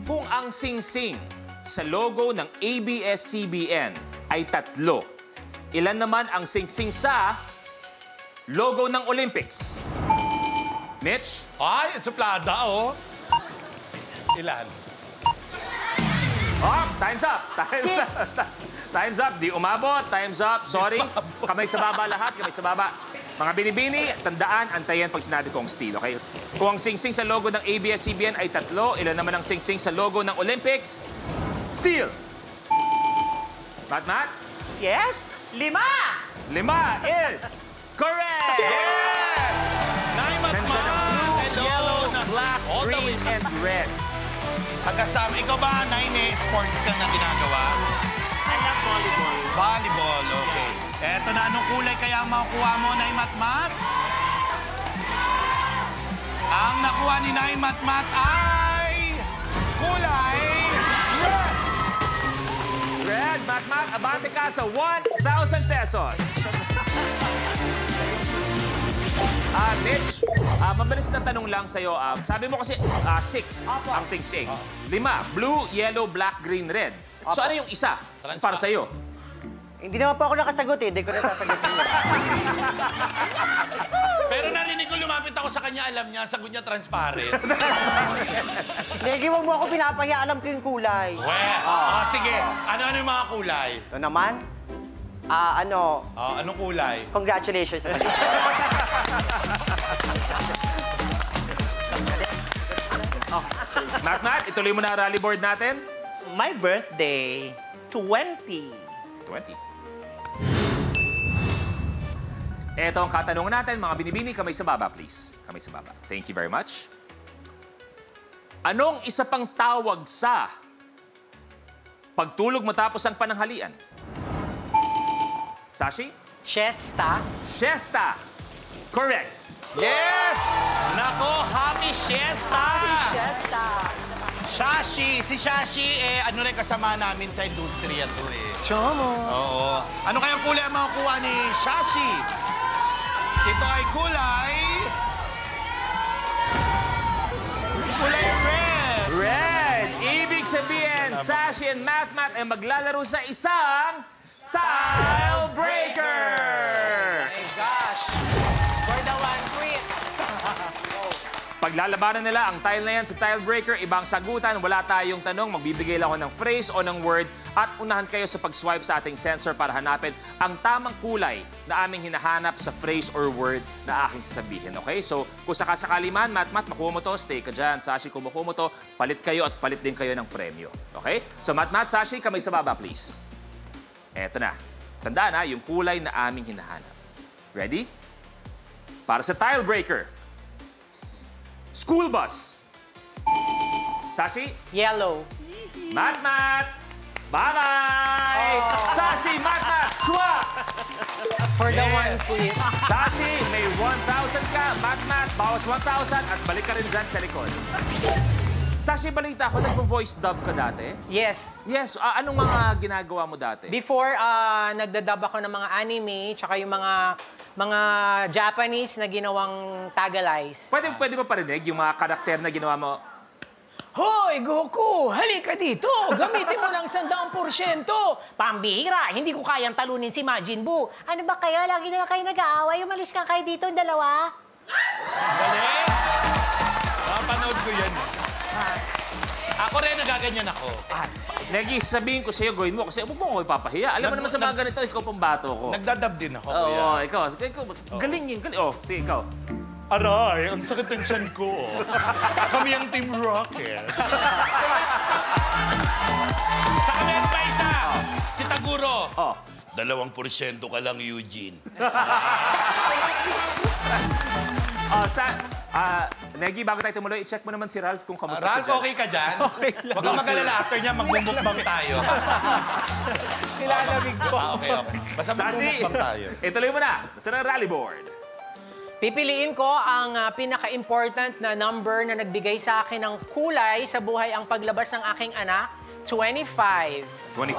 Kung ang singsing sa logo ng ABS-CBN ay 3, ilan naman ang singsing sa logo ng Olympics? Mitch? Ay, suplada, oh. Ilan? Oh, time's up. Time's up. Time's up. Di umabot. Time's up. Sorry. Kamay sa baba lahat. Kamay sa baba. Mga binibini, tandaan, antayan pag sinabi kong steal, okay? Kung ang singsing sa logo ng ABS-CBN ay 3, ilan naman ang singsing sa logo ng Olympics? Steal! Mat? Yes, 5! 5 is correct! Yes! Naimat Nandiyan ang blue, yellow, black, green, and red. Tagasama. Ikaw ba, Naine, sports ka na ginagawa? I love volleyball. Volleyball, okay. Eto na, anong kulay kaya ang makukuha mo, Naimat? Ang nakuha ni Naimat ay kulay red! Red, Mat, abante ka sa 1,000 pesos. Mitch, mabilis na tanong lang sa'yo. Sabi mo kasi 6 ang singsing. 5, blue, yellow, black, green, red. So ano yung isa para sa'yo? Hindi naman po ako nakasagot eh. Hindi ko na sasagutin yun. Pero narinig ko, lumapit ako sa kanya, alam niya, sagot niya transparent. Hindi, huwag mo ako pinapahiya. Alam ko yung kulay. Sige. Ano yung mga kulay? Ito naman, Anong kulay? congratulations sa kanya. Mat, ituloy mo na ang rally board natin. My birthday, 20. 20. Ito ang katanungan natin, mga binibini, kamay sa baba, please. Kamay sa baba. Thank you very much. Anong isa pang tawag sa pagtulog matapos ang pananghalian? Sashi? Siesta. Siesta. Correct. Yes! Nako, happy siesta! Siesta. Shashi. Si Shashi, ano rin kasama namin sa industriya to eh. Chomo. Oo. Ano kayang kulay ang makukuha ni Shashi? Ito ay kulay red! Red. Ibig sabihin, Sashi and Mat ay maglalaro sa isang Tile Breaker! Oh my gosh. For the one quit. Paglalabanan nila ang tile na yan sa Tile Breaker, ibang sagutan, wala tayong tanong, magbibigay lang ako ng phrase o ng word at unahan kayo sa pag-swipe sa ating sensor para hanapin ang tamang kulay na aming hinahanap sa phrase or word na aking sasabihin, okay? So, kung sakasakali man, Mat, makuha mo to, stay ka dyan. Sashi, kung makuha mo to, palit kayo at palit din kayo ng premyo, okay? So, Mat, Sashi, kamay sa baba, please. Eto na. Tandaan na, yung kulay na aming hinahanap. Ready? Para sa Tile Breaker. School bus. Sashi? Yellow. Mat! Bye-bye! Sashi, Mat! Swap! For the one quit. Sashi, may 1,000 ka. Mat, bawas 1,000 at balik ka rin dyan sa likod. Sashi, balita ko, nagpo-voice dub ka dati? Yes. Yes. Anong mga ginagawa mo dati? Before, nagdadub ako ng mga anime, tsaka yung mga Japanese na ginawang Tagalize. Pwede ba parinig yung mga karakter na ginawa mo? Hoy, Goku! Halika dito! Gamitin mo lang 100%! Pambihira! Hindi ko kayang talunin si Majin Buu. Ano ba kayo? Lagi na kayo nag-aaway. Umalis ka kayo dito, dalawa. Galing! Napanood ko yan. Ako rin, nagaganyan ako. Negi, sabihin ko sa'yo, gawin mo kasi huwag mo ako ipapahiya. Alam mo naman sa mga ganito, ikaw pang bato ko. Nagdadab din ako, Oo, kuya. ikaw. Galing yun. Oh, sige, ikaw. Aray, ang sakit ng tiyan ko. Kami ang Team Rocket. Sa kami ang pa isa, si Taguro. 2% ka lang, Eugene. Negi, bago tayo tumuloy, i-check mo naman si Ralph kung kamusta siya Ralph, dyan. okay ka dyan? Okay lang. Huwag kang mag-alala, after niya, magbumukbang tayo. Nilalamig ko. Okay. Basta Sashi, magbumukbang tayo. ituloy mo na. Nasa ng rally board. Pipiliin ko ang pinaka-important na number na nagbigay sa akin ng kulay sa buhay ang paglabas ng aking anak, 25. 25.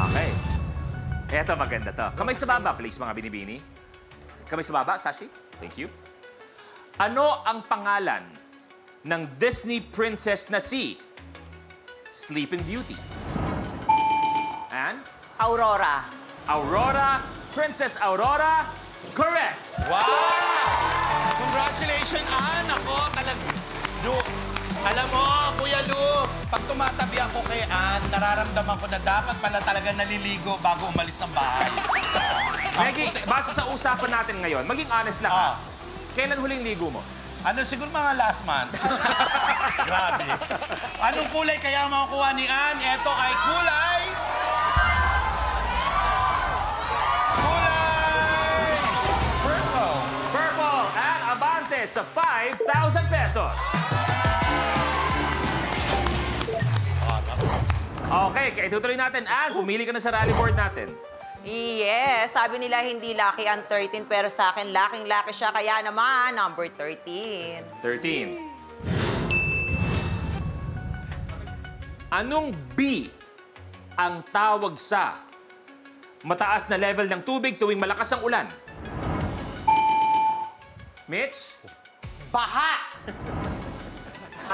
Okay. Eto, maganda to. Kamay sa baba, please, mga binibini. Kamay sa baba, Sashi. Thank you. Ano ang pangalan ng Disney princess na si Sleeping Beauty? And? Aurora. Aurora, Princess Aurora, correct! Wow! Congratulations, Ann! Ako, Lu, alam mo, Kuya Lu, pag tumatabi ako kay Ann, nararamdaman ko na dapat pala talaga naliligo bago umalis ng bahay. Maggie, base sa usapan natin ngayon, maging honest lang ha. Kailan huling ligo mo? Ano, siguro mga last month. Grabe. Anong kulay kaya makukuha ni Ann? Ito ay kulay... Purple and abante sa 5,000 pesos. Okay, kaya itutuloy natin. Ann, pumili ka na sa rally board natin. Yes, sabi nila hindi lucky ang 13, pero sa akin, laking-laki siya. Kaya naman, number 13. 13. Anong B ang tawag sa mataas na level ng tubig tuwing malakas ang ulan? Mitch? Baha!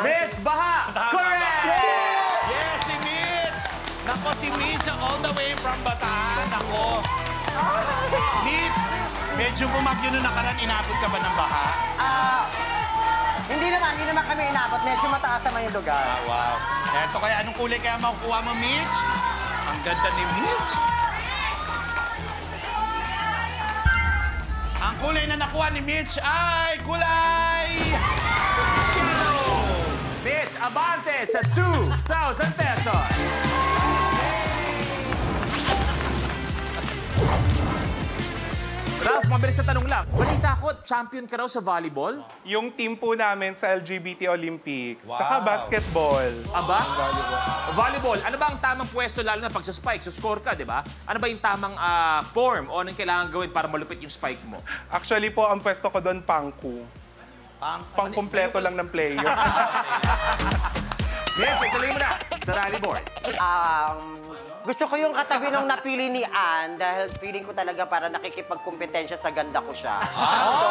Mitch, baha! Correct! Yes, si Mitch! Nako, si Mitch all the way from Bataan. Nako. Mitch, medyo bumagyo nung nakaraan. Inabot ka ba ng baha? Hindi naman kami inabot. Medyo mataas naman yung lugar. Wow. Eto kaya, anong kulay kaya makukuha mo, Mitch? Ang ganda ni Mitch. Ang kulay na nakuha ni Mitch ay kulay... Mitch, abante sa 2,000 pesos. Ralph, mabilis na tanong lang. Balita ko, champion ka raw sa volleyball? Yung team po namin sa LGBT Olympics, tsaka basketball. Aba? Volleyball. Ano ba ang tamang pwesto lalo na pag sa spike? So score ka, di ba? Ano ba yung tamang form o anong kailangan gawin para malupit yung spike mo? Actually po, ang pwesto ko doon, pangku. Pangkumpleto lang ng player. Yes, ituloy mo na sa rally board. Gusto ko yung katabi ng napili ni Ann dahil feeling ko talaga para nakikipagkumpetensya sa ganda ko siya. So,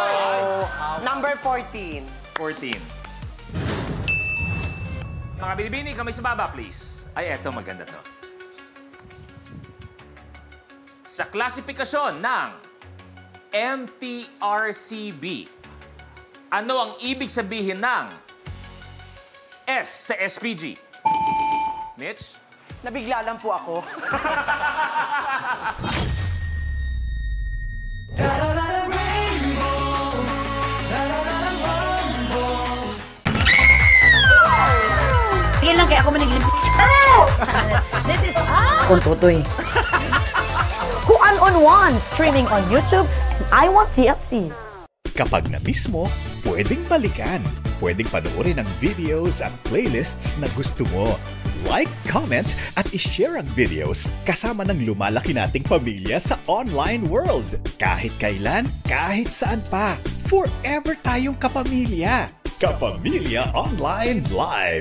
number 14. 14. Mga binibini, kamay sa baba, please. Ay, eto, maganda to. Sa klasifikasyon ng MTRCB, ano ang ibig sabihin ng S sa SPG? Mitch? Nabigla lang po ako. Tingin lang kaya ako maniglim. Kung tutoy. Who on one, streaming on YouTube, I Want TFC. Kapag na-miss mo, pwedeng balikan. Pwedeng panoorin ang videos at playlists na gusto mo. Like, comment, at ishare ang videos kasama ng lumalaki nating pamilya sa online world. Kahit kailan, kahit saan pa. Forever tayong kapamilya. Kapamilya Online Live.